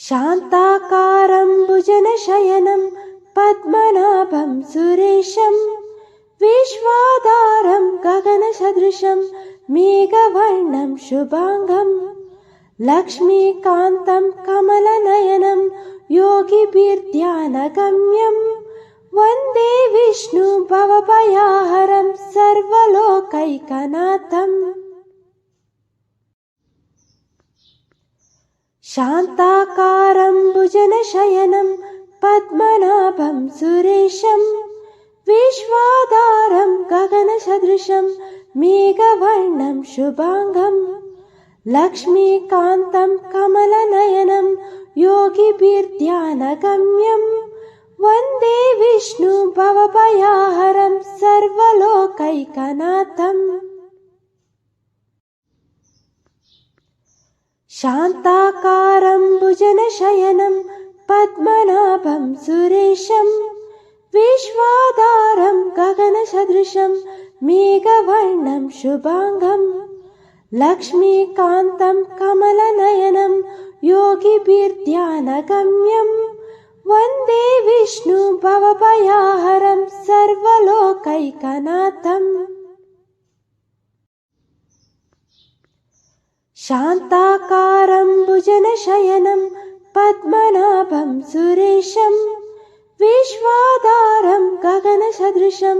शान्ताकारं भुजनशयनं पद्मनाभं सुरेशं विश्वाधारं गगनसदृशं मेघवर्णं शुभांगं लक्ष्मीकान्तं कमलनयनं योगिभिर्ध्यानगम्यं वन्दे विष्णु भवभयहरं सर्वलोकैकनाथम्। शान्ताकारं भुजनशयनं पद्मनाभं सुरेशं विश्वाधारं गगनसदृशं मेघवर्णं शुभांगं लक्ष्मीकान्तं कमलनयनं योगिभिर्ध्यानगम्यं वन्दे विष्णु भवभयहरं सर्वलोकैकनाथम्। शान्ताकारं भुजनशयनं पद्मनाभं सुरेशं विश्वाधारं गगनसदृशं मेघवर्णं शुभांगं लक्ष्मीकान्तं कमलनयनं योगिभिर्ध्यानगम्यं वन्दे विष्णु भवभयहरं सर्वलोकैकनाथम्। शान्ताकारं भुजनशयनं पद्मनाभं सुरेशं विश्वाधारं गगनसदृशं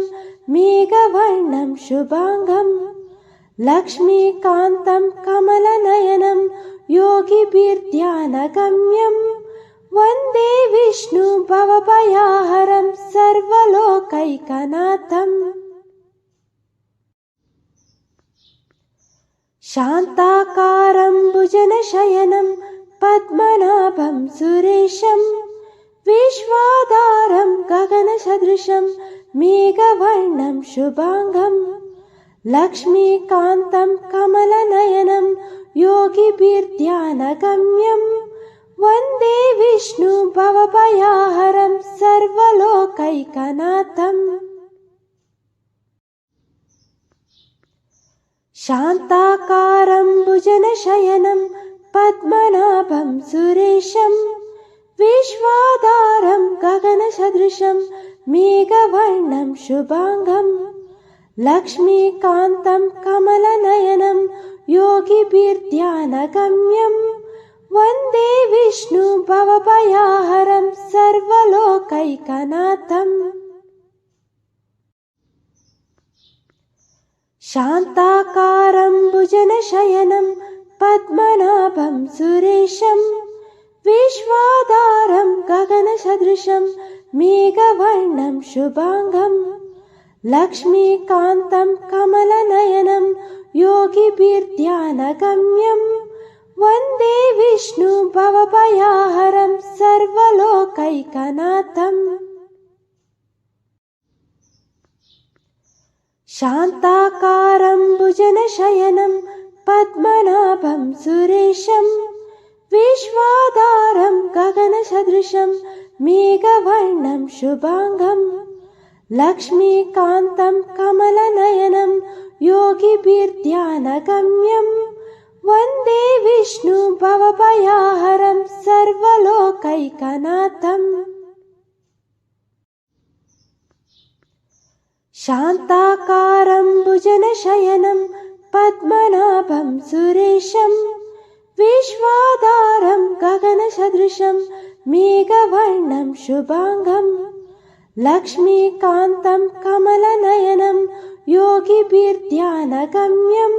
मेघवर्णं शुभांगं लक्ष्मीकान्तं कमलनयनं योगिभिर्ध्यानगम्यं वन्दे विष्णु भवभयहरं सर्वलोकैकनाथम्। शान्ताकारं भुजनशयनं पद्मनाभं सुरेशं विश्वाधारं गगनसदृशं मेघवर्णं शुभांगं लक्ष्मीकान्तं कमलनयनं योगिभिर्ध्यानगम्यं वन्दे विष्णु भवभयहरं सर्वलोकैकनाथम्। शान्ताकारं भुजनशयनं पद्मनाभं सुरेशं विश्वाधारं गगनसदृशं मेघवर्णं शुभांगं लक्ष्मीकान्तं कमलनयनं योगिभिर्ध्यानगम्यं वन्दे विष्णु भवभयहरं सर्वलोकैकनाथम्। शान्ताकारं भुजनशयनं पद्मनाभं सुरेशं विश्वाधारं गगनसदृशं मेघवर्णं शुभांगं लक्ष्मीकान्तं कमलनयनं योगिभिर्ध्यानगम्यं वन्दे विष्णु भवभयहरं सर्वलोकैकनाथम्। शान्ताकारं भुजनशयनं पद्मनाभं सुरेशं विश्वाधारं गगनसदृशं मेघवर्णं शुभांगं लक्ष्मीकान्तं कमलनयनं योगिभिर्ध्यानगम्यं वन्दे विष्णु भवभयहरं सर्वलोकैकनाथम्। शान्ताकारं भुजनशयनं पद्मनाभं सुरेशं विश्वाधारं गगनसदृशं मेघवर्णं शुभांगं लक्ष्मीकान्तं कमलनयनं योगिभिर्ध्यानगम्यं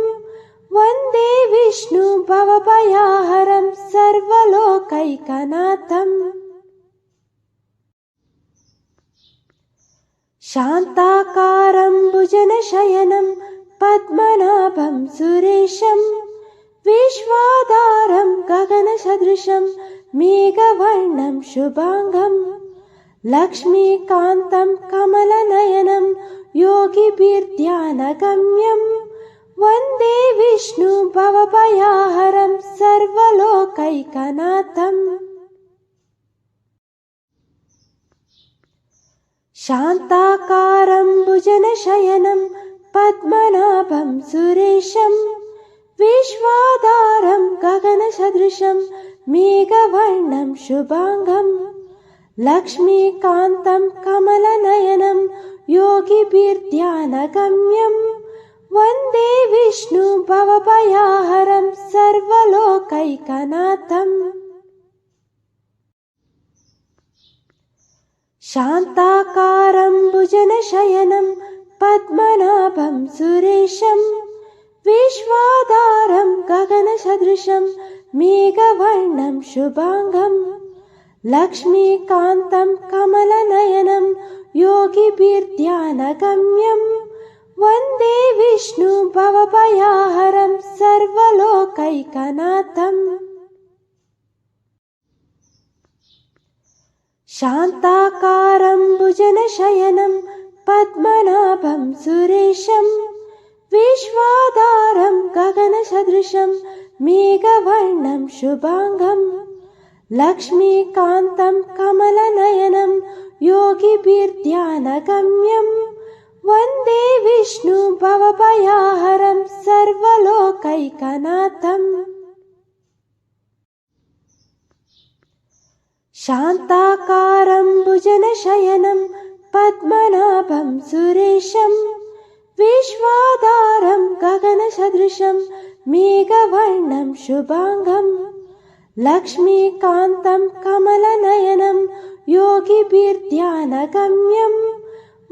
वन्दे विष्णु भवभयहरं सर्वलोकैकनाथम्। शान्ताकारं भुजनशयनं पद्मनाभं सुरेशं विश्वाधारं गगनसदृशं मेघवर्णं शुभांगं लक्ष्मीकान्तं कमलनयनं योगिभिर्ध्यानगम्यं वन्दे विष्णु भवभयहरं सर्वलोकैकनाथम्। शान्ताकारं भुजनशयनं पद्मनाभं सुरेशं विश्वाधारं गगनसदृशं मेघवर्णं शुभांगं लक्ष्मीकान्तं कमलनयनं योगिभिर्ध्यानगम्यं वन्दे विष्णु भवभयहरं सर्वलोकैकनाथम् शान्ताकारं भुजनशयनं पद्मनाभं सुरेशं विश्वाधारं गगनसदृशं मेघवर्णं शुभांगं लक्ष्मीकान्तं कमलनयनं योगिभिर्ध्यानगम्यं वन्दे विष्णु भवभयहरं सर्वलोकैकनाथम् शान्ताकारं भुजनशयनं पद्मनाभं सुरेशं विश्वाधारं गगनसदृशं मेघवर्णं शुभांगं लक्ष्मीकान्तं कमलनयनं योगिभिर्ध्यानगम्यं वन्दे विष्णु भवभयहरं सर्वलोकैकनाथम् शान्ताकारं भुजनशयनं पद्मनाभं सुरेशं विश्वाधारं गगनसदृशं मेघवर्णं शुभांगं लक्ष्मीकान्तं कमलनयनं योगिभिर्ध्यानगम्यं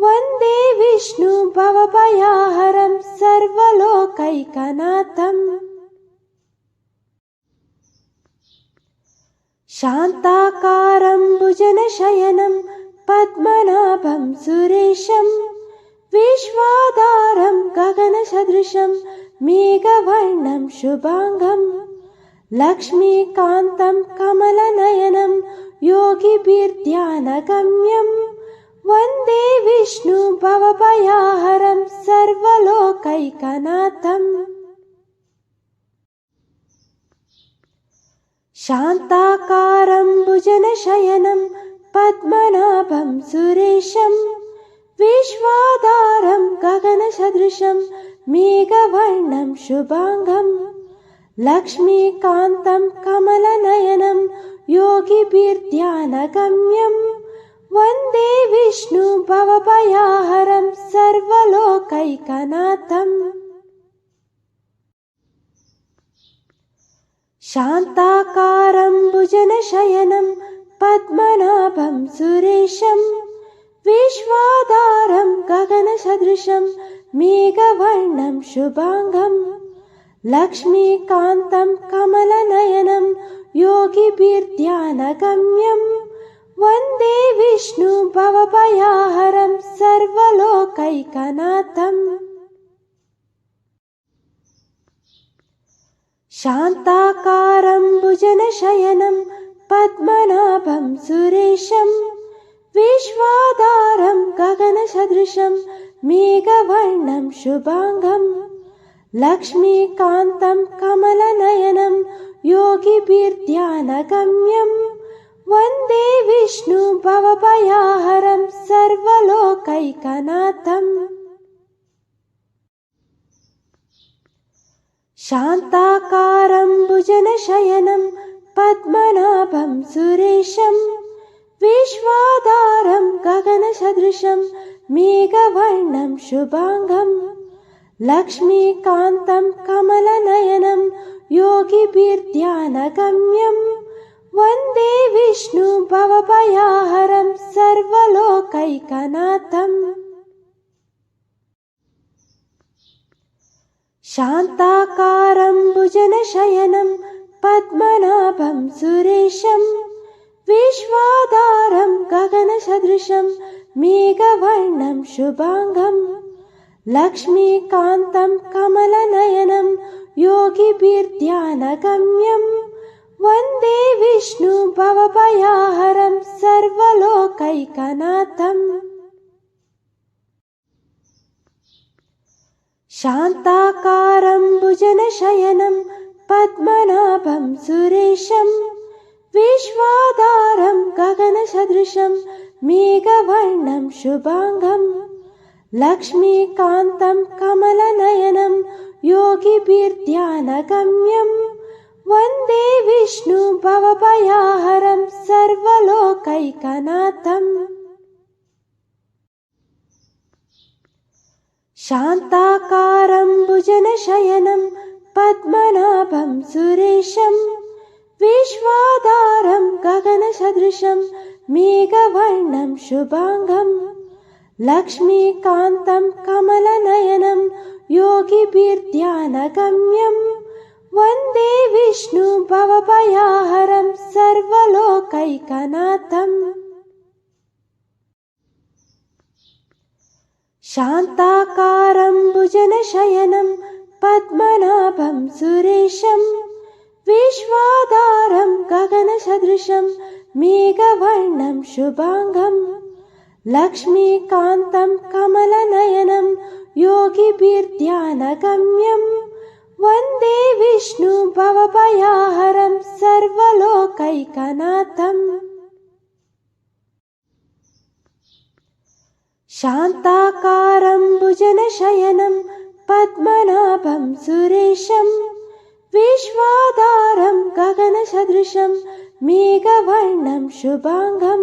वन्दे विष्णु भवभयहरं सर्वलोकैकनाथम् शान्ताकारं भुजनशयनं पद्मनाभं सुरेशं विश्वाधारं गगनसदृशं मेघवर्णं शुभांगं लक्ष्मीकान्तं कमलनयनं योगिभिर्ध्यानगम्यं वन्दे विष्णु भवभयहरं सर्वलोकैकनाथम् शान्ताकारं भुजनशयनं पद्मनाभं सुरेशं विश्वाधारं गगनसदृशं मेघवर्णं शुभांगं लक्ष्मीकान्तं कमलनयनं योगिभिर्ध्यानगम्यं वन्दे विष्णु भवभयहरं सर्वलोकैकनाथम् शान्ताकारं भुजनशयनं पद्मनाभं सुरेशं विश्वाधारं गगनसदृशं मेघवर्णं शुभांगं लक्ष्मीकान्तं कमलनयनं योगिभिर्ध्यानगम्यं वन्दे विष्णु भवभयहरं सर्वलोकैकनाथम् शान्ताकारं भुजनशयनं पद्मनाभं सुरेशं विश्वाधारं गगनसदृशं मेघवर्णं शुभांगं लक्ष्मीकान्तं कमलनयनं योगिभिर्ध्यानगम्यं वन्दे विष्णु भवभयहरं सर्वलोकैकनाथम् शान्ताकारं भुजनशयनं पद्मनाभं सुरेशं विश्वाधारं गगनसदृशं मेघवर्णं शुभांगं लक्ष्मीकान्तं कमलनयनं योगिभिर्ध्यानगम्यं वन्दे विष्णु भवभयहरं सर्वलोकैकनाथम् शान्ताकारं भुजनशयनं पद्मनाभं सुरेशं विश्वाधारं गगनसदृशं मेघवर्णं शुभांगं लक्ष्मीकान्तं कमलनयनं योगिभिर्ध्यानगम्यं वन्दे विष्णु भवभयहरं सर्वलोकैकनाथम् शान्ताकारं भुजनशयनं पद्मनाभं सुरेशं विश्वाधारं गगनसदृशं मेघवर्णं शुभांगं लक्ष्मीकान्तं कमलनयनं योगिभिर्ध्यानगम्यं वन्दे विष्णु भवभयहरं सर्वलोकैकनाथम् शान्ताकारं भुजनशयनं पद्मनाभं सुरेशं विश्वाधारं गगनसदृशं मेघवर्णं शुभांगं लक्ष्मीकान्तं कमलनयनं योगिभिर्ध्यानगम्यं वन्दे विष्णु भवभयहरं सर्वलोकैकनाथम् शान्ताकारं भुजनशयनं पद्मनाभं सुरेशं विश्वाधारं गगनसदृशं मेघवर्णं शुभांगं लक्ष्मीकान्तं कमलनयनं योगिभिर्ध्यानगम्यं वन्दे विष्णु भवभयहरं सर्वलोकैकनाथम् शान्ताकारं भुजनशयनं पद्मनाभं सुरेशं विश्वाधारं गगनसदृशं मेघवर्णं शुभांगं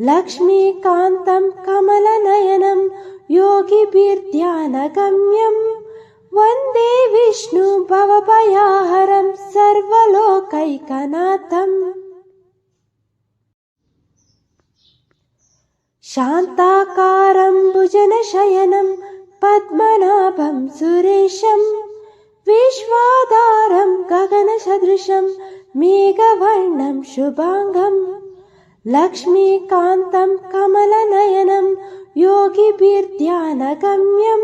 लक्ष्मीकान्तं कमलनयनं योगिभिर्ध्यानगम्यं वन्दे विष्णु भवभयहरं सर्वलोकैकनाथम् शान्ताकारं भुजनशयनं पद्मनाभं सुरेशं विश्वाधारं गगनसदृशं मेघवर्णं शुभांगं लक्ष्मीकान्तं कमलनयनं योगिभिर्ध्यानगम्यं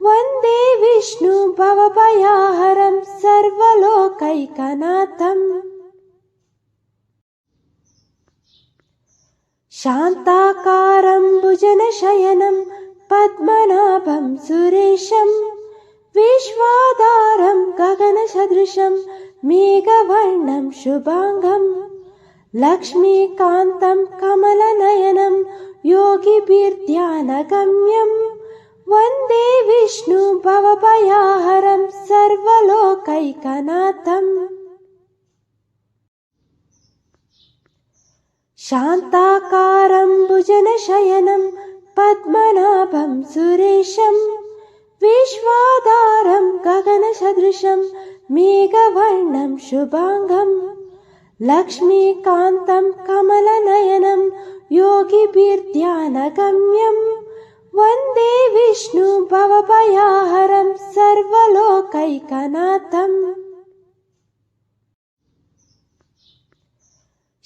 वन्दे विष्णु भवभयहरं सर्वलोकैकनाथम् शान्ताकारं भुजनशयनं पद्मनाभं सुरेशं विश्वाधारं गगनसदृशं मेघवर्णं शुभांगं लक्ष्मीकान्तं कमलनयनं योगिभिर्ध्यानगम्यं वन्दे विष्णु भवभयहरं सर्वलोकैकनाथम् शान्ताकारं भुजनशयनं पद्मनाभं सुरेशं विश्वाधारं गगनसदृशं मेघवर्णं शुभांगं लक्ष्मीकान्तं कमलनयनं योगिभिर्ध्यानगम्यं वन्दे विष्णु भवभयहरं सर्वलोकैकनाथम्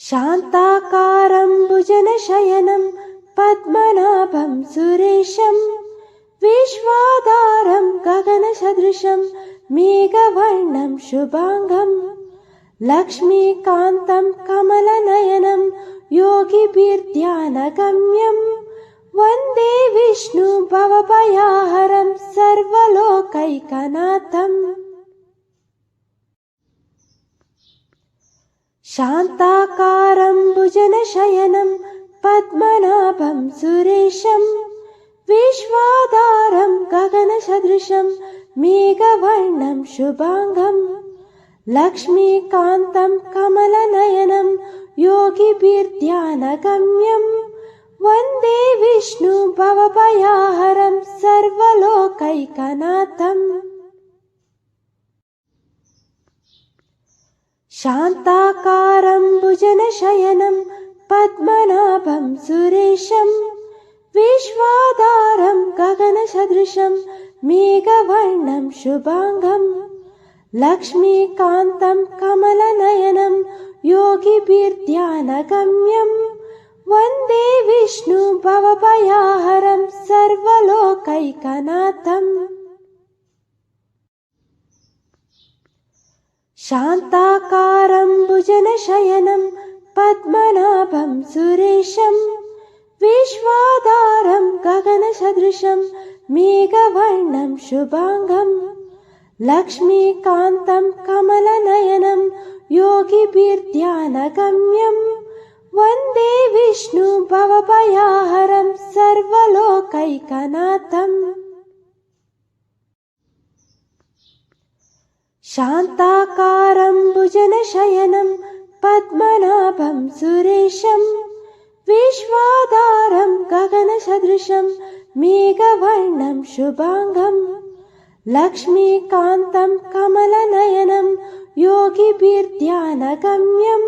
शान्ताकारं भुजनशयनं पद्मनाभं सुरेशं विश्वाधारं गगनसदृशं मेघवर्णं शुभांगं लक्ष्मीकान्तं कमलनयनं योगिभिर्ध्यानगम्यं वन्दे विष्णु भवभयहरं सर्वलोकैकनाथम् शान्ताकारं भुजनशयनं पद्मनाभं सुरेशं विश्वाधारं गगनसदृशं मेघवर्णं शुभांगं लक्ष्मीकान्तं कमलनयनं योगिभिर्ध्यानगम्यं वन्दे विष्णु भवभयहरं सर्वलोकैकनाथम् शान्ताकारं भुजनशयनं पद्मनाभं सुरेशं विश्वाधारं गगनसदृशं मेघवर्णं शुभांगं लक्ष्मीकान्तं कमलनयनं योगिभिर्ध्यानगम्यं वन्दे विष्णु भवभयहरं सर्वलोकैकनाथम् शान्ताकारं भुजनशयनं पद्मनाभं सुरेशं विश्वाधारं गगनसदृशं मेघवर्णं शुभांगं लक्ष्मीकान्तं कमलनयनं योगिभिर्ध्यानगम्यं वन्दे विष्णु भवभयहरं सर्वलोकैकनाथम् शान्ताकारं भुजनशयनं पद्मनाभं सुरेशं विश्वाधारं गगनसदृशं मेघवर्णं शुभांगं लक्ष्मीकान्तं कमलनयनं योगिभिर्ध्यानगम्यं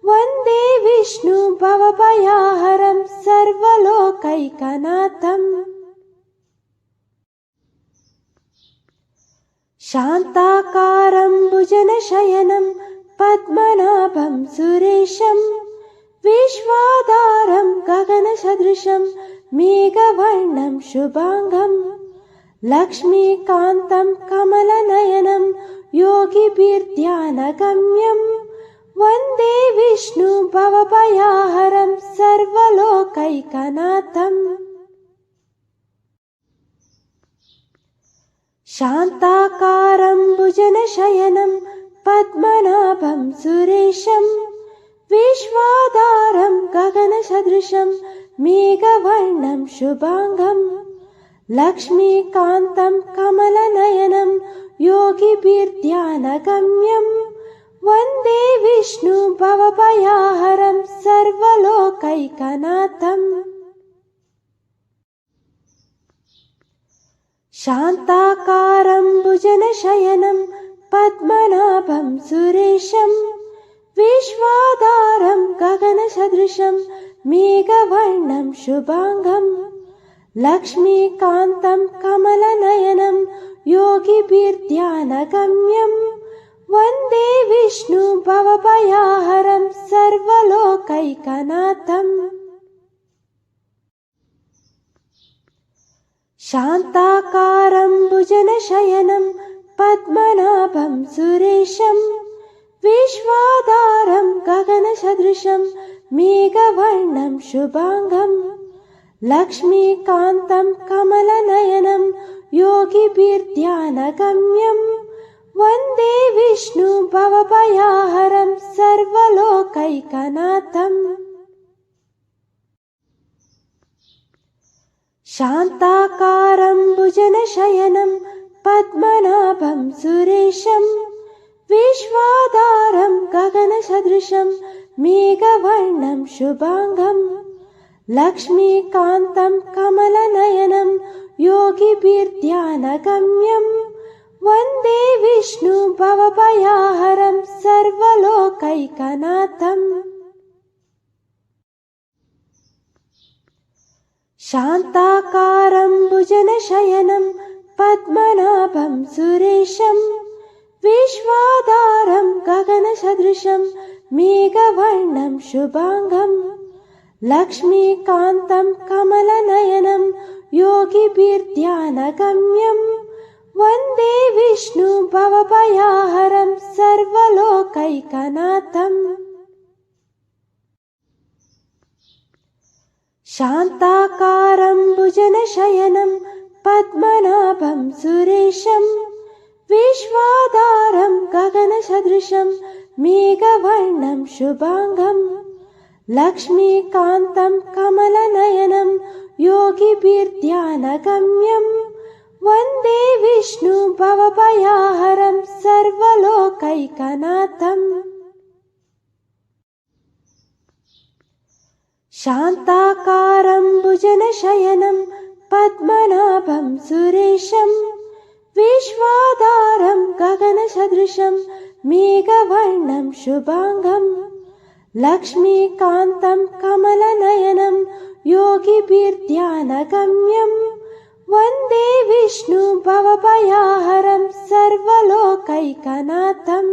वन्दे विष्णु भवभयहरं सर्वलोकैकनाथम्। शान्ताकारं भुजनशयनं पद्मनाभं सुरेशं विश्वाधारं गगनसदृशं मेघवर्णं शुभांगं लक्ष्मीकान्तं कमलनयनं योगिभिर्ध्यानगम्यं वन्दे विष्णु भवभयहरं सर्वलोकैकनाथम्। शान्ताकारं भुजनशयनं पद्मनाभं सुरेशं विश्वाधारं गगनसदृशं मेघवर्णं शुभांगं लक्ष्मीकान्तं कमलनयनं योगिभिर्ध्यानगम्यं वन्दे विष्णु भवभयहरं सर्वलोकैकनाथम्। शान्ताकारं भुजनशयनं पद्मनाभं सुरेशं विश्वाधारं गगनसदृशं मेघवर्णं शुभांगं लक्ष्मीकान्तं कमलनयनं योगिभिर्ध्यानगम्यं वन्दे विष्णु भवभयहरं सर्वलोकैकनाथम्। शान्ताकारं भुजनशयनं पद्मनाभं सुरेशं विश्वाधारं गगनसदृशं मेघवर्णं शुभांगं लक्ष्मीकान्तं कमलनयनं योगिभिर्ध्यानगम्यं वन्दे विष्णु भवभयहरं सर्वलोकैकनाथम्। शान्ताकारं भुजनशयनं पद्मनाभं सुरेशं विश्वाधारं गगनसदृशं मेघवर्णं शुभांगं लक्ष्मीकान्तं कमलनयनं योगिभिर्ध्यानगम्यं वन्दे विष्णु भवभयहरं सर्वलोकैकनाथम्। शान्ताकारं भुजनशयनं पद्मनाभं सुरेशं विश्वाधारं गगनसदृशं मेघवर्णं शुभांगं लक्ष्मीकान्तं कमलनयनं योगिभिर्ध्यानगम्यं वन्दे विष्णु भवभयहरं सर्वलोकैकनाथम्। शान्ताकारं भुजनशयनं पद्मनाभं सुरेशं विश्वाधारं गगनसदृशं मेघवर्णं शुभांगं लक्ष्मीकान्तं कमलनयनं योगिभिर्ध्यानगम्यं वन्दे विष्णु भवभयहरं सर्वलोकैकनाथम्। शान्ताकारं भुजनशयनं पद्मनाभं सुरेशं विश्वाधारं गगनसदृशं मेघवर्णं शुभांगं लक्ष्मीकान्तं कमलनयनं योगिभिर्ध्यानगम्यं वन्दे विष्णु भवभयहरं सर्वलोकैकनाथम्।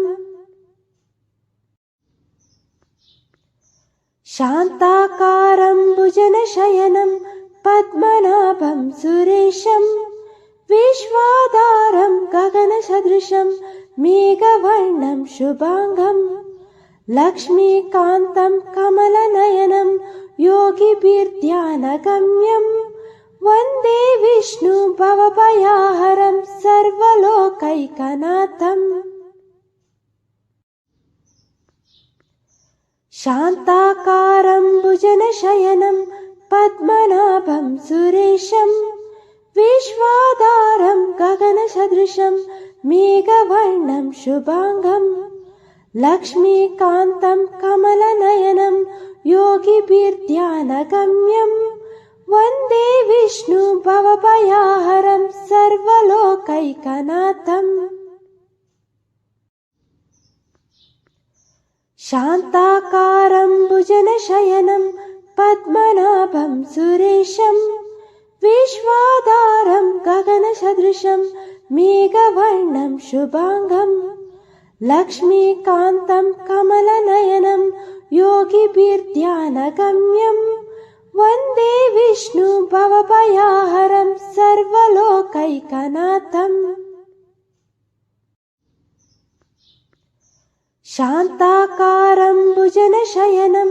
शान्ताकारं भुजनशयनं पद्मनाभं सुरेशं विश्वाधारं गगनसदृशं मेघवर्णं शुभांगं लक्ष्मीकान्तं कमलनयनं योगिभिर्ध्यानगम्यं वन्दे विष्णु भवभयहरं सर्वलोकैकनाथम्। शान्ताकारं भुजनशयनं पद्मनाभं सुरेशं विश्वाधारं गगनसदृशं मेघवर्णं शुभांगं लक्ष्मीकान्तं कमलनयनं योगिभिर्ध्यानगम्यं वन्दे विष्णु भवभयहरं सर्वलोकैकनाथम् शान्ताकारं भुजनशयनं पद्मनाभं सुरेशं विश्वाधारं गगनसदृशं मेघवर्णं शुभांगं लक्ष्मीकान्तं कमलनयनं योगिभिर्ध्यानगम्यं वन्दे विष्णु भवभयहरं सर्वलोकैकनाथम् शान्ताकारं भुजनशयनं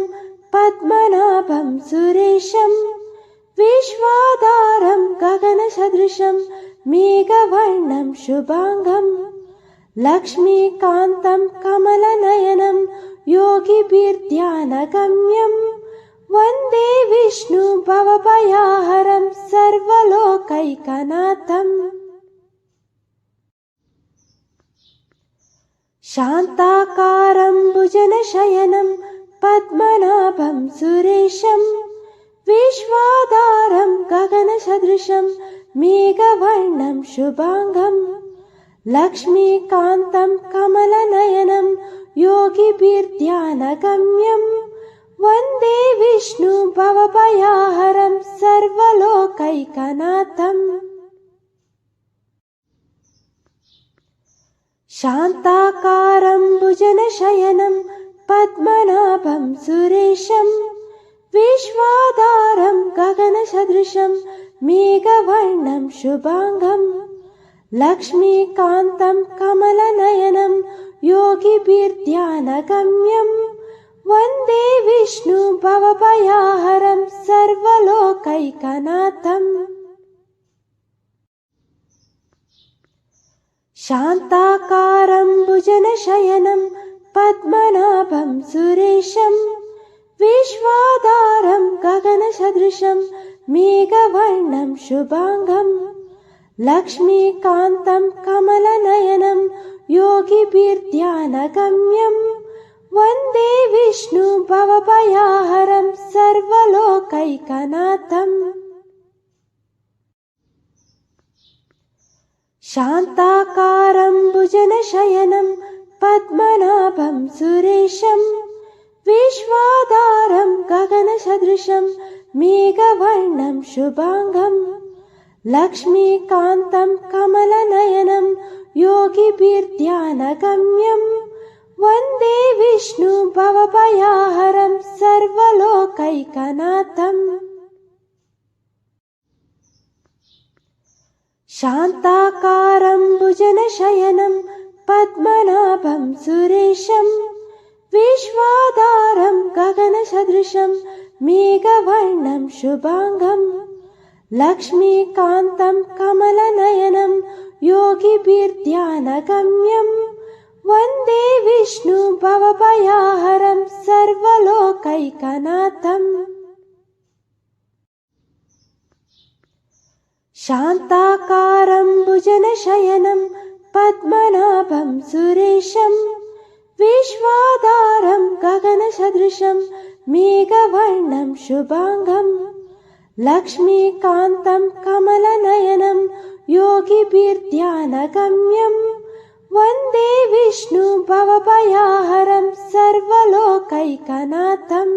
पद्मनाभं सुरेशं विश्वाधारं गगनसदृशं मेघवर्णं शुभांगं लक्ष्मीकान्तं कमलनयनं योगिभिर्ध्यानगम्यं वन्दे विष्णु भवभयहरं सर्वलोकैकनाथम् शान्ताकारं भुजनशयनं पद्मनाभं सुरेशं विश्वाधारं गगनसदृशं मेघवर्णं शुभांगं लक्ष्मीकान्तं कमलनयनं योगिभिर्ध्यानगम्यं वन्दे विष्णु भवभयहरं सर्वलोकैकनाथम् शान्ताकारं भुजनशयनं पद्मनाभं सुरेशं विश्वाधारं गगनसदृशं मेघवर्णं शुभांगं लक्ष्मीकान्तं कमलनयनं योगिभिर्ध्यानगम्यं वन्दे विष्णु भवभयहरं सर्वलोकैकनाथम् शान्ताकारं भुजनशयनं पद्मनाभं सुरेशं विश्वाधारं गगनसदृशं मेघवर्णं शुभांगं लक्ष्मीकान्तं कमलनयनं योगिभिर्ध्यानगम्यं वन्दे विष्णु भवभयहरं सर्वलोकैकनाथम् शान्ताकारं भुजनशयनं पद्मनाभं सुरेशं विश्वाधारं गगनसदृशं मेघवर्णं शुभांगं लक्ष्मीकान्तं कमलनयनं योगिभिर्ध्यानगम्यं वन्दे विष्णु भवभयहरं सर्वलोकैकनाथम् शान्ताकारं भुजनशयनं पद्मनाभं सुरेशं विश्वाधारं गगनसदृशं मेघवर्णं शुभांगं लक्ष्मीकान्तं कमलनयनं योगिभिर्ध्यानगम्यं वन्दे विष्णु भवभयहरं सर्वलोकैकनाथम् शान्ताकारं भुजनशयनं पद्मनाभं सुरेशं विश्वाधारं गगनसदृशं मेघवर्णं शुभांगं लक्ष्मीकान्तं कमलनयनं योगिभिर्ध्यानगम्यं वन्दे विष्णु भवभयहरं सर्वलोकैकनाथम्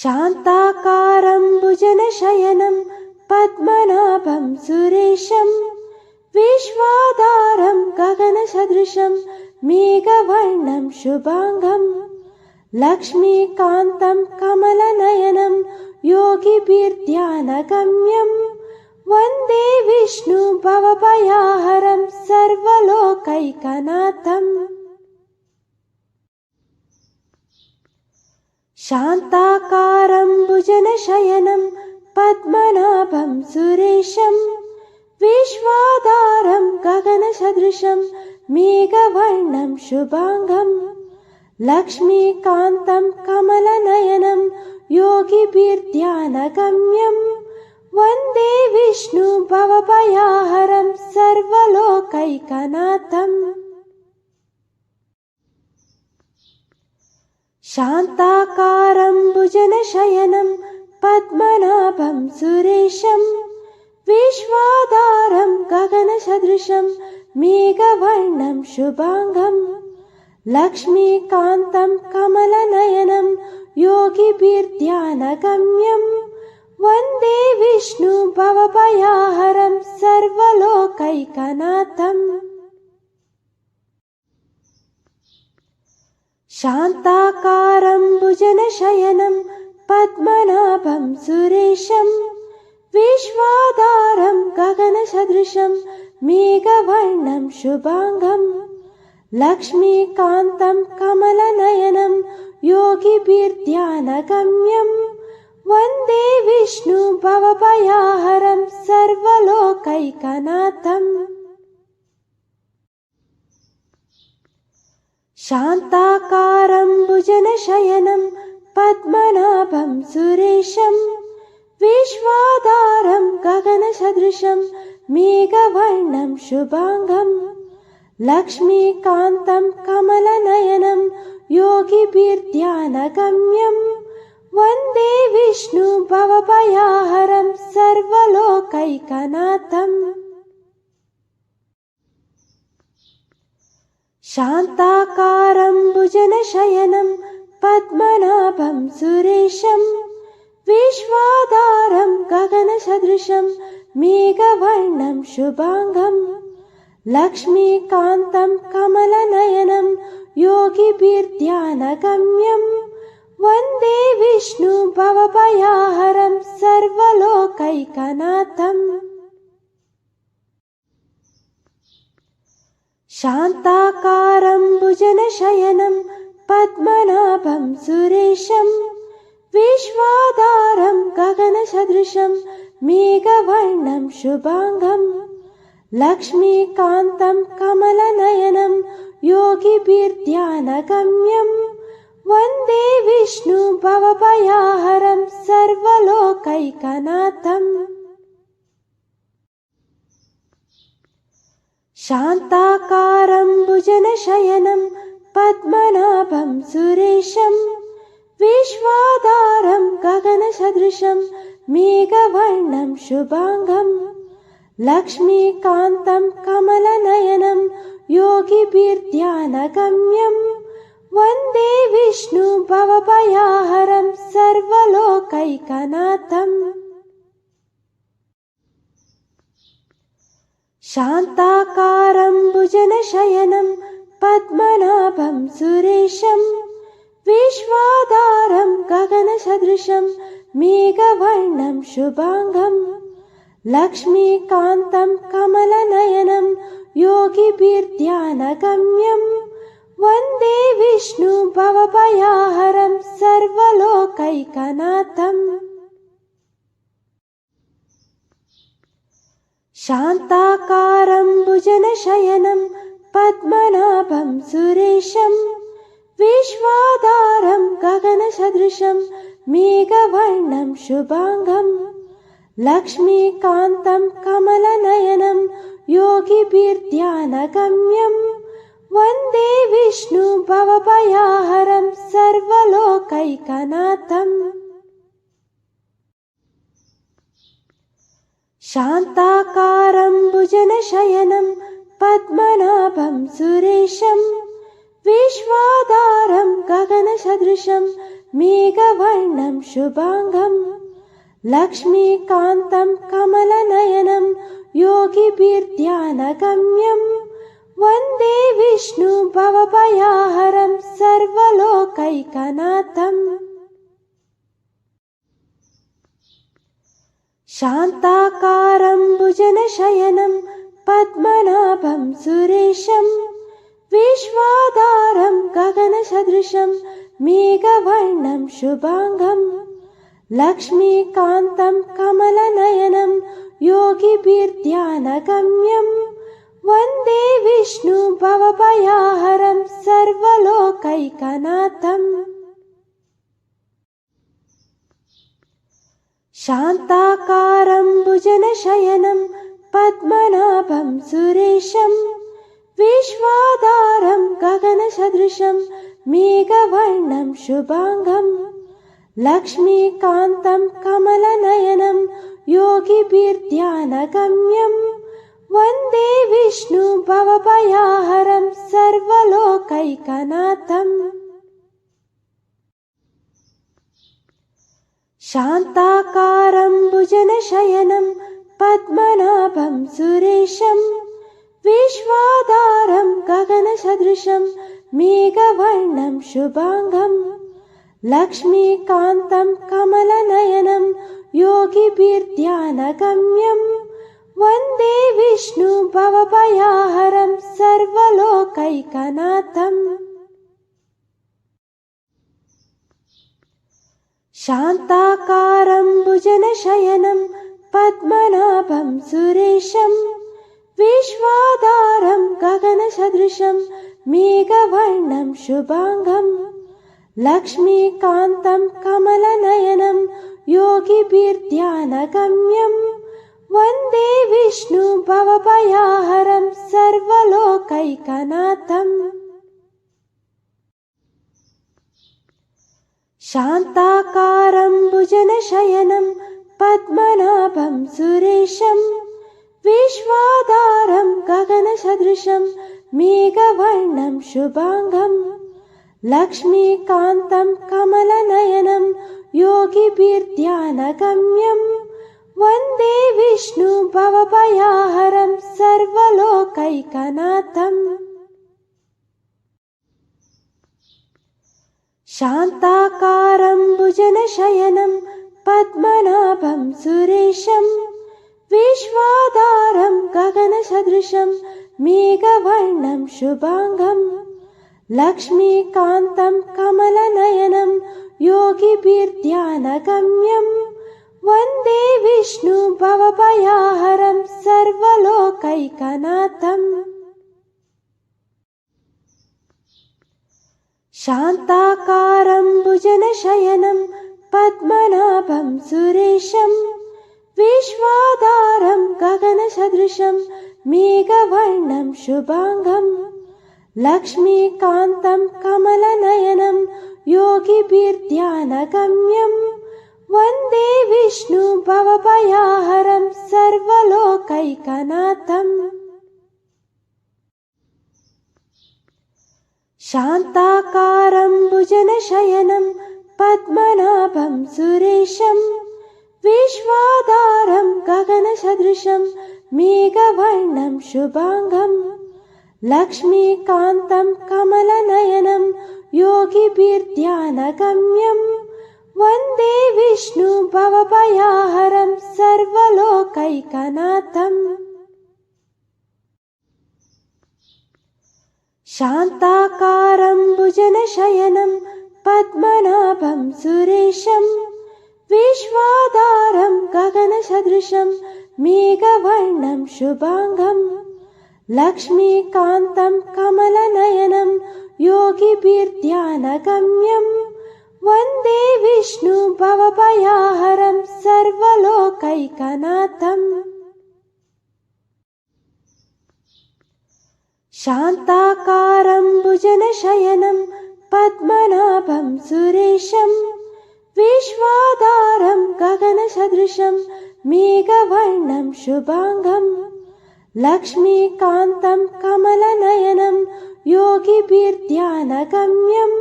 शान्ताकारं भुजनशयनं पद्मनाभं सुरेशं विश्वाधारं गगनसदृशं मेघवर्णं शुभांगं लक्ष्मीकान्तं कमलनयनं योगिभिर्ध्यानगम्यं वन्दे विष्णु भवभयहरं सर्वलोकैकनाथम् शान्ताकारं भुजनशयनं पद्मनाभं सुरेशं विश्वाधारं गगनसदृशं मेघवर्णं शुभांगं लक्ष्मीकान्तं कमलनयनं योगिभिर्ध्यानगम्यम् वन्दे विष्णु भवभयहरं सर्वलोकैकनाथम् शान्ताकारं भुजनशयनं पद्मनाभं सुरेशं विश्वाधारं गगनसदृशं मेघवर्णं शुभांगं लक्ष्मीकान्तं कमलनयनं योगिभिर्ध्यानगम्यं वन्दे विष्णु भवभयहरं सर्वलोकैकनाथम् शान्ताकारं भुजनशयनं पद्मनाभं सुरेशं विश्वाधारं गगनसदृशं मेघवर्णं शुभांगं लक्ष्मीकान्तं कमलनयनं योगिभिर्ध्यानगम्यं वन्दे विष्णु भवभयहरं सर्वलोकैकनाथम् शान्ताकारं भुजनशयनं पद्मनाभं सुरेशं विश्वाधारं गगनसदृशं मेघवर्णं शुभांगं लक्ष्मीकान्तं कमलनयनं योगिभिर्ध्यानगम्यं वन्दे विष्णु भवभयहरं सर्वलोकैकनाथम् शान्ताकारं भुजनशयनं पद्मनाभं सुरेशं विश्वाधारं गगनसदृशं मेघवर्णं शुभांगं लक्ष्मीकान्तं कमलनयनं योगिभिर्ध्यानगम्यं वन्दे विष्णु भवभयहरं सर्वलोकैकनाथम् शान्ताकारं भुजनशयनं पद्मनाभं सुरेशं विश्वाधारं गगनसदृशं मेघवर्णं शुभांगं लक्ष्मीकान्तं कमलनयनं योगिभिर्ध्यानगम्यं वन्दे विष्णु भवभयहरं सर्वलोकैकनाथम् शान्ताकारं भुजनशयनं पद्मनाभं सुरेशं विश्वाधारं गगनसदृशं मेघवर्णं शुभांगं लक्ष्मीकान्तं कमलनयनं योगिभिर्ध्यानगम्यं वन्दे विष्णु भवभयहरं सर्वलोकैकनाथम् शान्ताकारं भुजनशयनं पद्मनाभं सुरेशं विश्वाधारं गगनसदृशं मेघवर्णं शुभांगं लक्ष्मीकान्तं कमलनयनं योगिभिर्ध्यानगम्यं वन्दे विष्णु भवभयहरं सर्वलोकैकनाथम् शान्ताकारं भुजनशयनं पद्मनाभं सुरेशं विश्वाधारं गगनसदृशं मेघवर्णं शुभांगं लक्ष्मीकान्तं कमलनयनं योगिभिर्ध्यानगम्यं वन्दे विष्णु भवभयहरं सर्वलोकैकनाथम् शान्ताकारं भुजनशयनं पद्मनाभं सुरेशं विश्वाधारं गगनसदृशं मेघवर्णं शुभांगं लक्ष्मीकान्तं कमलनयनं योगिभिर्ध्यानगम्यं वन्दे विष्णु भवभयहरं सर्वलोकैकनाथम् शान्ताकारं भुजनशयनं पद्मनाभं सुरेशं विश्वाधारं गगनसदृशं मेघवर्णं शुभांगं लक्ष्मीकान्तं कमलनयनं योगिभिर्ध्यानगम्यं वन्दे विष्णु भवभयहरं सर्वलोकैकनाथम् शान्ताकारं भुजनशयनं पद्मनाभं सुरेशं विश्वाधारं गगनसदृशं मेघवर्णं शुभांगं लक्ष्मीकान्तं कमलनयनं योगिभिर्ध्यानगम्यं वन्दे विष्णु भवभयहरं सर्वलोकैकनाथम्। शान्ताकारं भुजनशयनं पद्मनाभं सुरेशं विश्वाधारं गगनसदृशं मेघवर्णं शुभांगं लक्ष्मीकान्तं कमलनयनं योगिभिर्ध्यानगम्यं वन्दे विष्णु भवभयहरं सर्वलोकैकनाथम्। शान्ताकारं भुजनशयनं पद्मनाभं सुरेशं विश्वाधारं गगनसदृशं मेघवर्णं शुभांगं लक्ष्मीकान्तं कमलनयनं योगिभिर्ध्यानगम्यं वन्दे विष्णु भवभयहरं सर्वलोकैकनाथम्। शान्ताकारं भुजनशयनं पद्मनाभं सुरेशं विश्वाधारं गगनसदृशं मेघवर्णं शुभांगं लक्ष्मीकान्तं कमलनयनं योगिभिर्ध्यानगम्यं वन्दे विष्णु भवभयहरं सर्वलोकैकनाथम्। शान्ताकारं भुजनशयनं पद्मनाभं सुरेशं विश्वाधारं गगनसदृशं मेघवर्णं शुभांगं लक्ष्मीकान्तं कमलनयनं योगिभिर्ध्यानगम्यं वन्दे विष्णु भवभयहरं सर्वलोकैकनाथम्। शान्ताकारं भुजनशयनं पद्मनाभं सुरेशं विश्वाधारं गगनसदृशं मेघवर्णं शुभांगं लक्ष्मीकान्तं कमलनयनं योगिभिर्ध्यानगम्यं वन्दे विष्णु भवभयहरं सर्वलोकैकनाथम्। शान्ताकारं भुजनशयनं पद्मनाभं सुरेशं विश्वाधारं गगनसदृशं मेघवर्णं शुभांगं लक्ष्मीकान्तं कमलनयनं योगिभिर्ध्यानगम्यं वन्दे विष्णु भवभयहरं सर्वलोकैकनाथम्। शान्ताकारं भुजनशयनं पद्मनाभं सुरेशं विश्वाधारं गगनसदृशं मेघवर्णं शुभांगं लक्ष्मीकान्तं कमलनयनं योगिभिर्ध्यानगम्यं वन्दे विष्णु भवभयहरं सर्वलोकैकनाथम्। शान्ताकारं भुजनशयनं पद्मनाभं सुरेशं विश्वाधारं गगनसदृशं मेघवर्णं शुभांगं लक्ष्मीकान्तं कमलनयनं योगिभिर्ध्यानगम्यं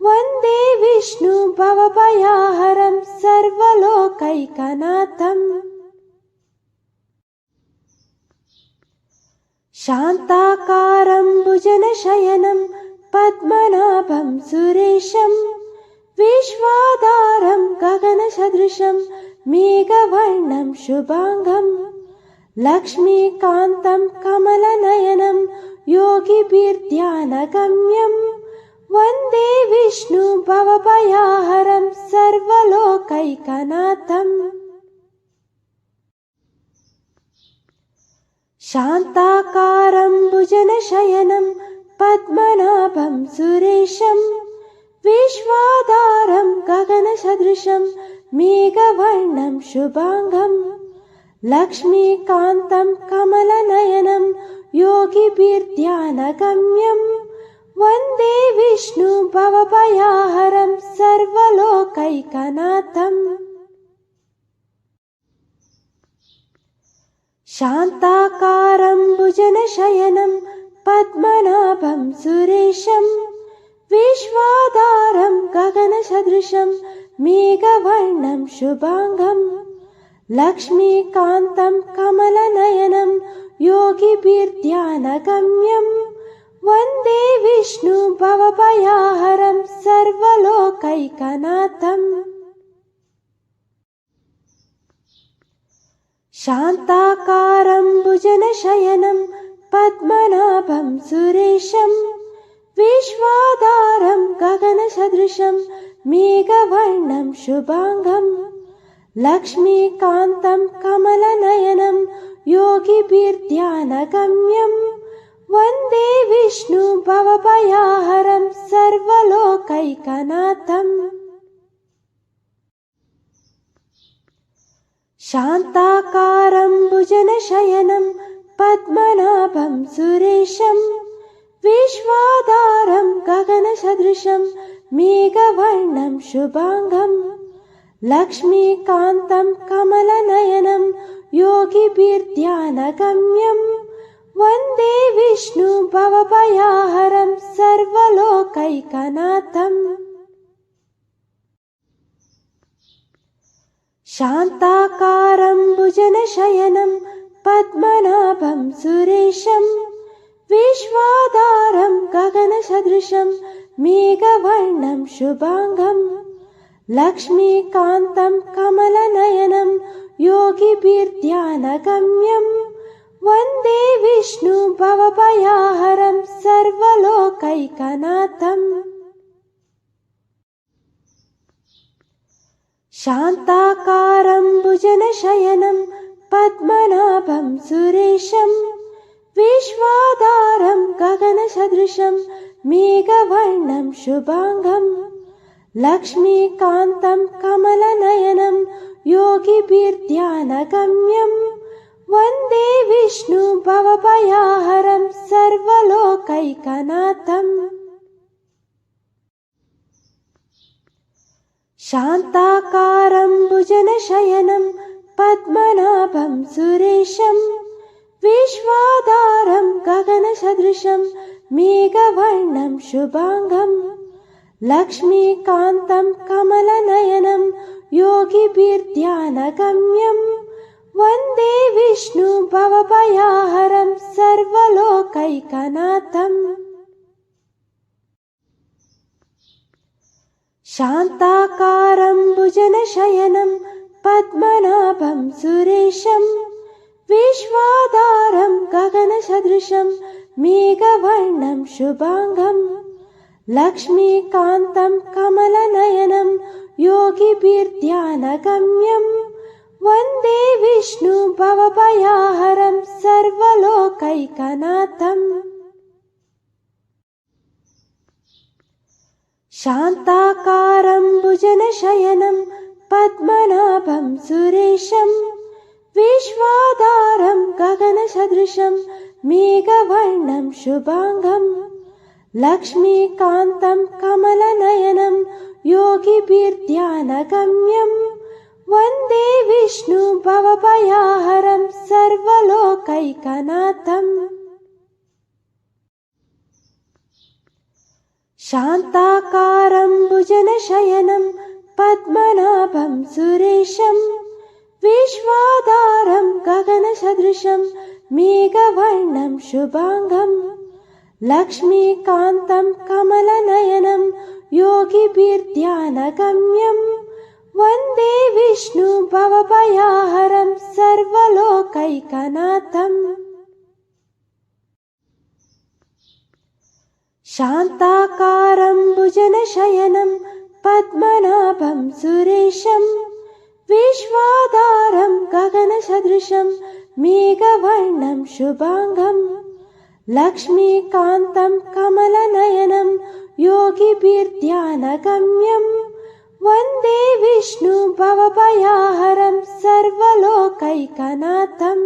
वन्दे विष्णु भवभयहरं सर्वलोकैकनाथम्। शान्ताकारं भुजनशयनं पद्मनाभं सुरेशं विश्वाधारं गगनसदृशं मेघवर्णं शुभांगं लक्ष्मीकान्तं कमलनयनं योगिभिर्ध्यानगम्यं वन्दे विष्णु भवभयहरं सर्वलोकैकनाथम्। शान्ताकारं भुजनशयनं पद्मनाभं सुरेशं विश्वाधारं गगनसदृशं मेघवर्णं शुभाङ्गं लक्ष्मीकान्तं कमलनयनं योगिभिर्ध्यानगम्यं वन्दे विष्णु भवभयहरं सर्वलोकैकनाथम् शान्ताकारं भुजनशयनं पद्मनाभं सुरेशं विश्वाधारं गगनसदृशं मेघवर्णं शुभाङ्गं लक्ष्मीकान्तं कमलनयनं योगिभिर्ध्यानगम्यं वन्दे विष्णु भवभयहरं सर्वलोकैकनाथम् शान्ताकारं भुजनशयनं पद्मनाभं सुरेशं विश्वाधारं गगनसदृशं मेघवर्णं शुभाङ्गं लक्ष्मीकान्तं कमलनयनं योगिभिर्ध्यानगम्यं वन्दे विष्णु भवभयहरं सर्वलोकैकनाथम् शान्ताकारं भुजनशयनं पद्मनाभं सुरेशं विश्वाधारं गगनसदृशं मेघवर्णं शुभाङ्गं लक्ष्मीकान्तं कमलनयनं योगिभिर्ध्यानगम्यं वन्दे विष्णु भवभयहरं सर्वलोकैकनाथम् शान्ताकारं भुजनशयनं पद्मनाभं सुरेशं विश्वाधारं गगनसदृशं मेघवर्णं शुभाङ्गं लक्ष्मीकान्तं कमलनयनं योगिभिर्ध्यानगम्यं वन्दे विष्णु भवभयहरं सर्वलोकैकनाथम् शान्ताकारं भुजनशयनं पद्मनाभं सुरेशं विश्वाधारं गगनसदृशं मेघवर्णं शुभाङ्गं लक्ष्मीकान्तं कमलनयनं योगिभिर्ध्यानगम्यं वन्दे विष्णु भवभयहरं सर्वलोकैकनाथम् शान्ताकारं भुजनशयनं पद्मनाभं सुरेशं विश्वाधारं गगनसदृशं मेघवर्णं शुभाङ्गं लक्ष्मीकान्तं कमलनयनं योगिभिर्ध्यानगम्यं वन्दे विष्णु भवभयहरं सर्वलोकैकनाथम् शान्ताकारं भुजनशयनं पद्मनाभं सुरेशं विश्वाधारं गगनसदृशं मेघवर्णं शुभाङ्गं लक्ष्मीकान्तं कमलनयनं योगिभिर्ध्यानगम्यं वन्दे विष्णु भवभयहरं सर्वलोकैकनाथम् शान्ताकारं भुजनशयनं पद्मनाभं सुरेशं विश्वाधारं गगनसदृशं मेघवर्णं शुभाङ्गं लक्ष्मीकान्तं कमलनयनं योगिभिर्ध्यानगम्यं वन्दे विष्णु भवभयहरं सर्वलोकैकनाथम् शान्ताकारं भुजनशयनं पद्मनाभं सुरेशं विश्वाधारं गगनसदृशं मेघवर्णं शुभाङ्गं लक्ष्मीकान्तं कमलनयनं योगिभिर्ध्यानगम्यं वन्दे विष्णु भवभयहरं सर्वलोकैकनाथम् शान्ताकारं भुजनशयनं पद्मनाभं सुरेशं विश्वाधारं गगनसदृशं मेघवर्णं शुभाङ्गं लक्ष्मीकान्तं कमलनयनं योगिभिर्ध्यानगम्यं वन्दे विष्णु विष्णु भवभयहरं सर्वलोकैकनाथम्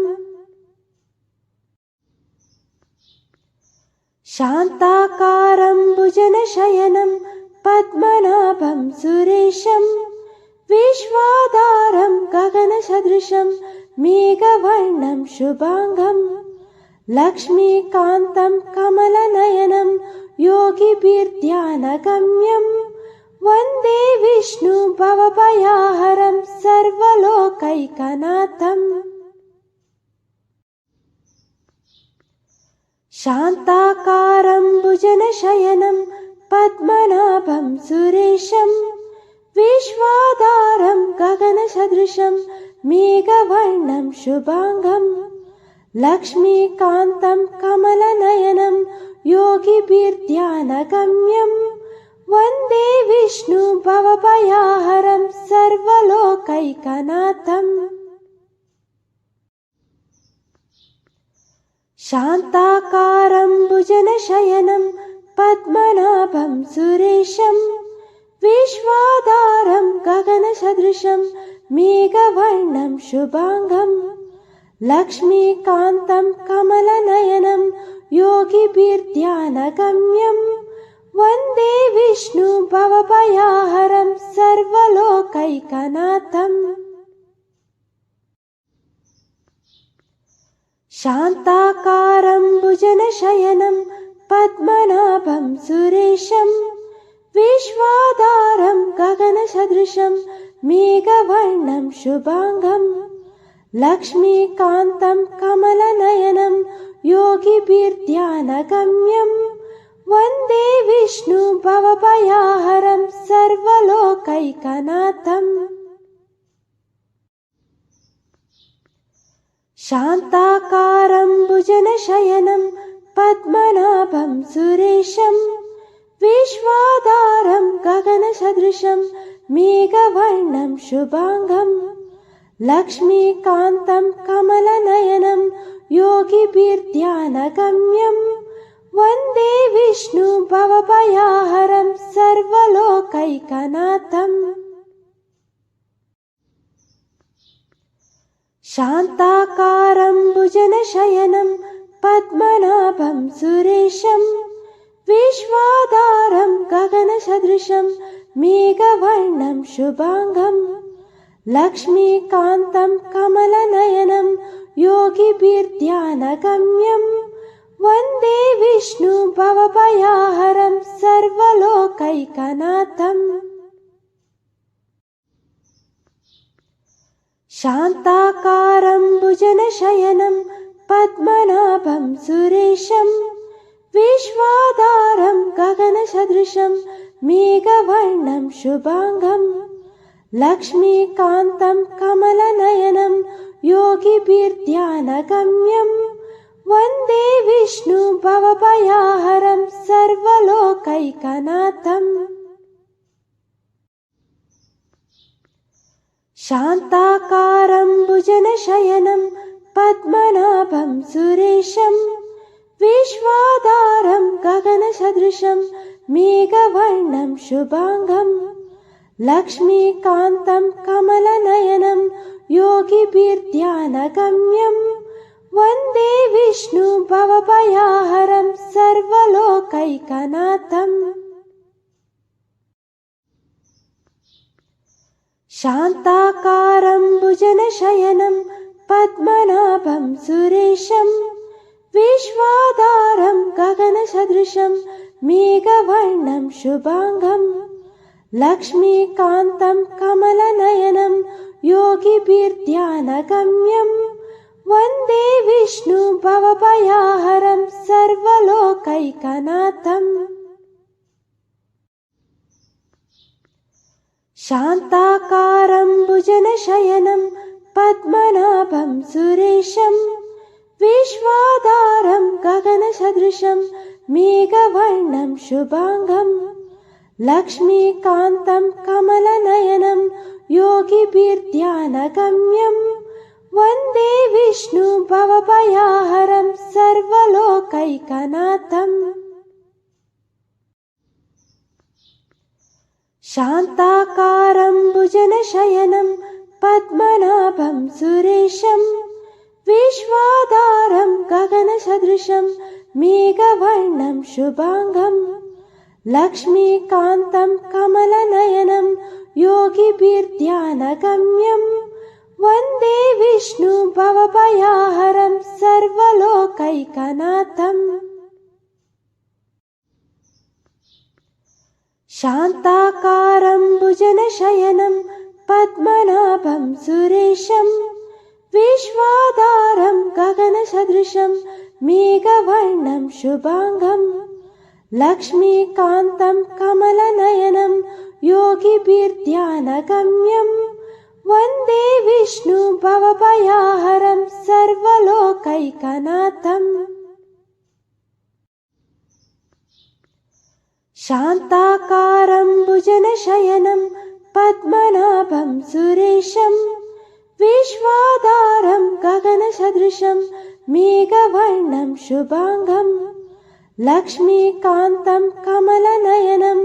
शान्ताकारं भुजनशयनं पद्मनाभं सुरेशं विश्वाधारं गगनसदृशं मेघवर्णं शुभांगं लक्ष्मीकान्तं कमलनयनं योगिभिर्ध्यानगम्यं वन्दे विष्णु भवभयहरं सर्वलोकैकनाथम् शान्ताकारं भुजनशयनं पद्मनाभं सुरेशं विश्वाधारं गगनसदृशं मेघवर्णं शुभांगं लक्ष्मीकान्तं कमलनयनं योगिभिर्ध्यानगम्यं वन्दे विष्णु भवभयहरं सर्वलोकैकनाथम् शान्ताकारं भुजनशयनं पद्मनाभं सुरेशं विश्वाधारं गगनसदृशं मेघवर्णं शुभांगं लक्ष्मीकान्तं कमलनयनं योगिभिर्ध्यानगम्यं वन्दे विष्णु भवभयहरं सर्वलोकैकनाथम् शान्ताकारं भुजनशयनं पद्मनाभं सुरेशं विश्वाधारं गगनसदृशं मेघवर्णं शुभांगं लक्ष्मीकान्तं कमलनयनं योगिभिर्ध्यानगम्यं वन्दे विष्णु भवभयहरं सर्वलोकैकनाथम् शान्ताकारं भुजनशयनं पद्मनाभं सुरेशं विश्वाधारं गगनसदृशं मेघवर्णं शुभांगं लक्ष्मीकान्तं कमलनयनं योगिभिर्ध्यानगम्यं वन्दे विष्णु भवभयहरं सर्वलोकैकनाथम् शान्ताकारं भुजनशयनं पद्मनाभं सुरेशं विश्वाधारं गगनसदृशं मेघवर्णं शुभांगं लक्ष्मीकान्तं कमलनयनं योगिभिर्ध्यानगम्यं वन्दे विष्णु भवभयहरं सर्वलोकैकनाथम् शान्ताकारं भुजनशयनं पद्मनाभं सुरेशं विश्वाधारं गगनसदृशं मेघवर्णं शुभांगं लक्ष्मीकान्तं कमलनयनं योगिभिर्ध्यानगम्यं वन्दे विष्णु भवभयहरं सर्वलोकैकनाथम् शान्ताकारं भुजनशयनं पद्मनाभं सुरेशं विश्वाधारं गगनसदृशं मेघवर्णं शुभांगं लक्ष्मीकान्तं कमलनयनं योगिभिर्ध्यानगम्यं वन्दे विष्णु भवभयहरं सर्वलोकैकनाथम् शान्ताकारं भुजनशयनं पद्मनाभं सुरेशं विश्वाधारं गगनसदृशं मेघवर्णं शुभांगं लक्ष्मीकान्तं कमलनयनं योगिभिर्ध्यानगम्यं वन्दे विष्णु भवभयहरं सर्वलोकैकनाथम् शान्ताकारं भुजनशयनं पद्मनाभं सुरेशं विश्वाधारं गगनसदृशं मेघवर्णं शुभांगं लक्ष्मीकान्तं कमलनयनं योगिभिर्ध्यानगम्यं वन्दे विष्णु भवभयहरं सर्वलोकैकनाथम् शान्ताकारं भुजनशयनं पद्मनाभं सुरेशं विश्वाधारं गगनसदृशं मेघवर्णं शुभांगं लक्ष्मीकान्तं कमलनयनं योगिभिर्ध्यानगम्यं वन्दे विष्णु भवभयहरं सर्वलोकैकनाथम्। शान्ताकारं भुजनशयनं पद्मनाभं सुरेशं विश्वाधारं गगनसदृशं मेघवर्णं शुभांगं लक्ष्मीकान्तं कमलनयनं योगिभिर्ध्यानगम्यं वन्दे विष्णु भवभयहरं सर्वलोकैकनाथम्। शान्ताकारं भुजनशयनं पद्मनाभं सुरेशं विश्वाधारं गगनसदृशं मेघवर्णं शुभांगं लक्ष्मीकान्तं कमलनयनं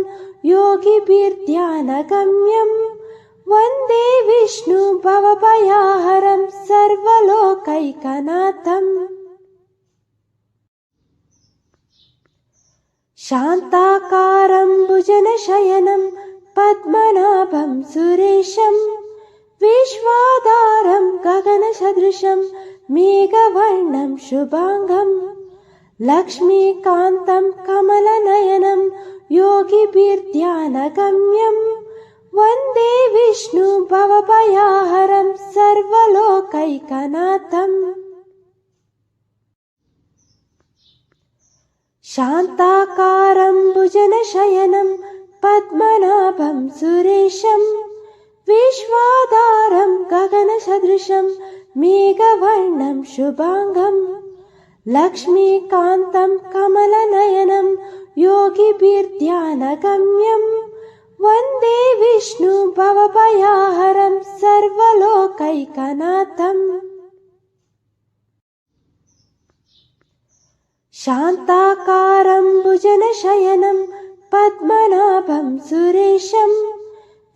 योगिभिर्ध्यानगम्यं वन्दे विष्णु भवभयहरं सर्वलोकैकनाथम्। शान्ताकारं भुजनशयनं पद्मनाभं सुरेशं विश्वाधारं गगनसदृशं मेघवर्णं शुभांगं लक्ष्मीकान्तं कमलनयनं योगिभिर्ध्यानगम्यं वन्दे विष्णु भवभयहरं सर्वलोकैकनाथम्। शान्ताकारं भुजनशयनं पद्मनाभं सुरेशं विश्वाधारं गगनसदृशं मेघवर्णं शुभांगं लक्ष्मीकान्तं कमलनयनं योगिभिर्ध्यानगम्यं वन्दे विष्णु भवभयहरं सर्वलोकैकनाथम्। शान्ताकारं भुजनशयनं पद्मनाभं सुरेशं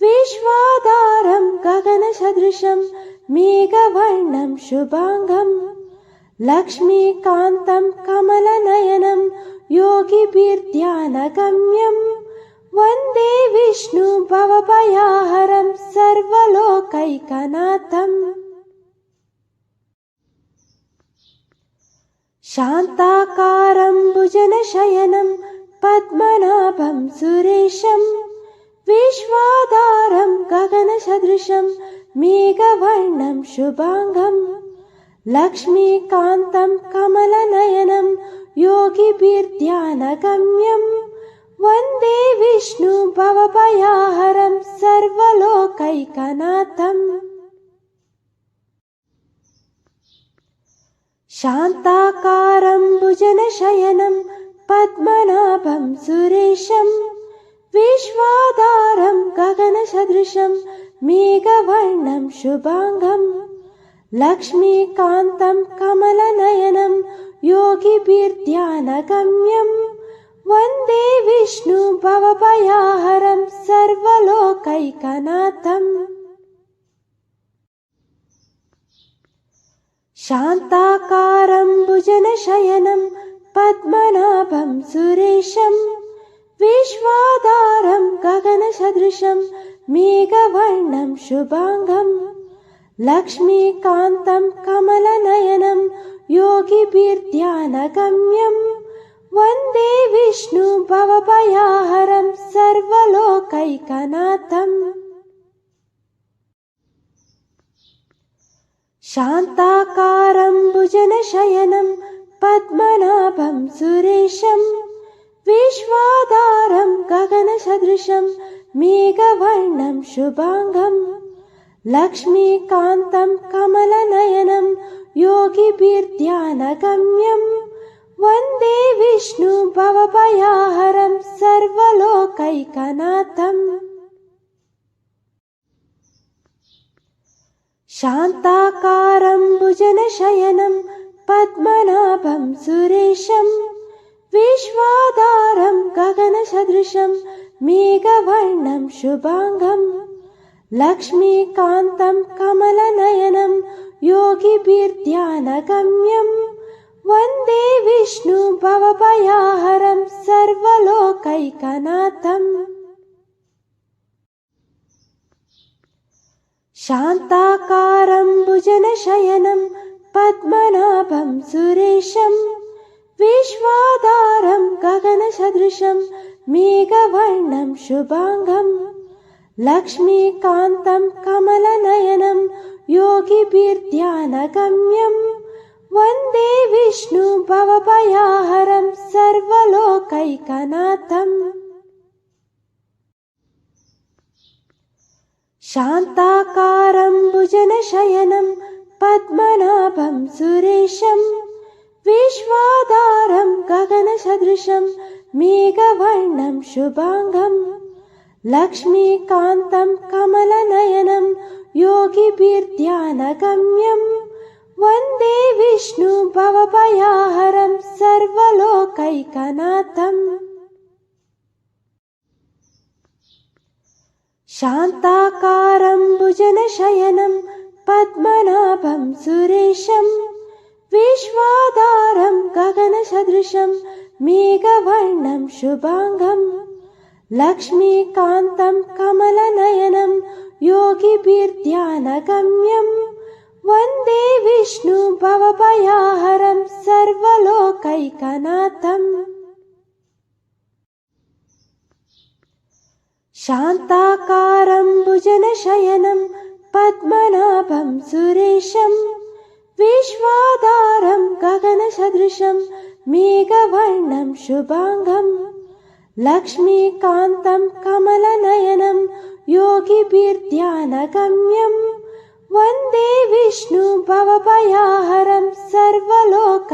विश्वाधारं गगनसदृशं मेघवर्णं शुभांगं लक्ष्मीकान्तं कमलनयनं योगिभिर्ध्यानगम्यं वन्दे विष्णु भवभयहरं सर्वलोकैकनाथम्। शान्ताकारं भुजनशयनं पद्मनाभं सुरेशं विश्वाधारं गगनसदृशं मेघवर्णं शुभांगं लक्ष्मीकान्तं कमलनयनं योगिभिर्ध्यानगम्यं वन्दे विष्णु भवभयहरं सर्वलोकैकनाथम्। शान्ताकारं भुजनशयनं पद्मनाभं सुरेशं विश्वाधारं गगनसदृशं मेघवर्णं शुभांगं लक्ष्मीकान्तं कमलनयनं योगिभिर्ध्यानगम्यं वन्दे विष्णु भवभयहरं सर्वलोकैकनाथम्। शान्ताकारं भुजनशयनं पद्मनाभं सुरेशं विश्वाधारं गगनसदृशं मेघवर्णं शुभांगं लक्ष्मीकान्तं कमलनयनं योगिभिर्ध्यानगम्यं वन्दे विष्णु भवभयहरं सर्वलोकैकनाथम्। शान्ताकारं भुजनशयनं पद्मनाभं सुरेशं विश्वाधारं गगनसदृशं मेघवर्णं शुभांगं लक्ष्मीकान्तं कमलनयनं योगिभिर्ध्यानगम्यं वन्दे विष्णु भवभयहरं सर्वलोकैकनाथम्। शान्ताकारं भुजनशयनं पद्मनाभं सुरेशं विश्वाधारं गगनसदृशं मेघवर्णं शुभाङ्गं लक्ष्मीकान्तं कमलनयनं योगिभिर्ध्यानगम्यं वन्दे विष्णु भवभयहरं सर्वलोकैकनाथम् शान्ताकारं भुजनशयनं पद्मनाभं सुरेशं विश्वाधारं गगनसदृशं मेघवर्णं शुभाङ्गं लक्ष्मीकान्तं कमलनयनं योगिभिर्ध्यानगम्यं वन्दे विष्णु भवभयहरं सर्वलोकैकनाथम् शान्ताकारं भुजनशयनं पद्मनाभं सुरेशं विश्वाधारं गगनसदृशं मेघवर्णं शुभाङ्गं लक्ष्मीकान्तं कमलनयनं योगिभिर्ध्यानगम्यं वन्दे विष्णु भवभयहरं सर्वलोकैकनाथम् शान्ताकारं भुजनशयनं पद्मनाभं सुरेशं विश्वाधारं गगनसदृशं मेघवर्णं शुभाङ्गं लक्ष्मीकान्तं कमलनयनं योगिभिर्ध्यानगम्यं वन्दे विष्णु भवभयहरं सर्वलोकैकनाथम् शान्ताकारं भुजनशयनं पद्मनाभं सुरेशं विश्वाधारं गगनसदृशं मेघवर्णं शुभाङ्गं लक्ष्मीकान्तं कमलनयनं योगिभिर्ध्यानगम्यं वन्दे विष्णु भवभयहरं सर्वलोकैकनाथम्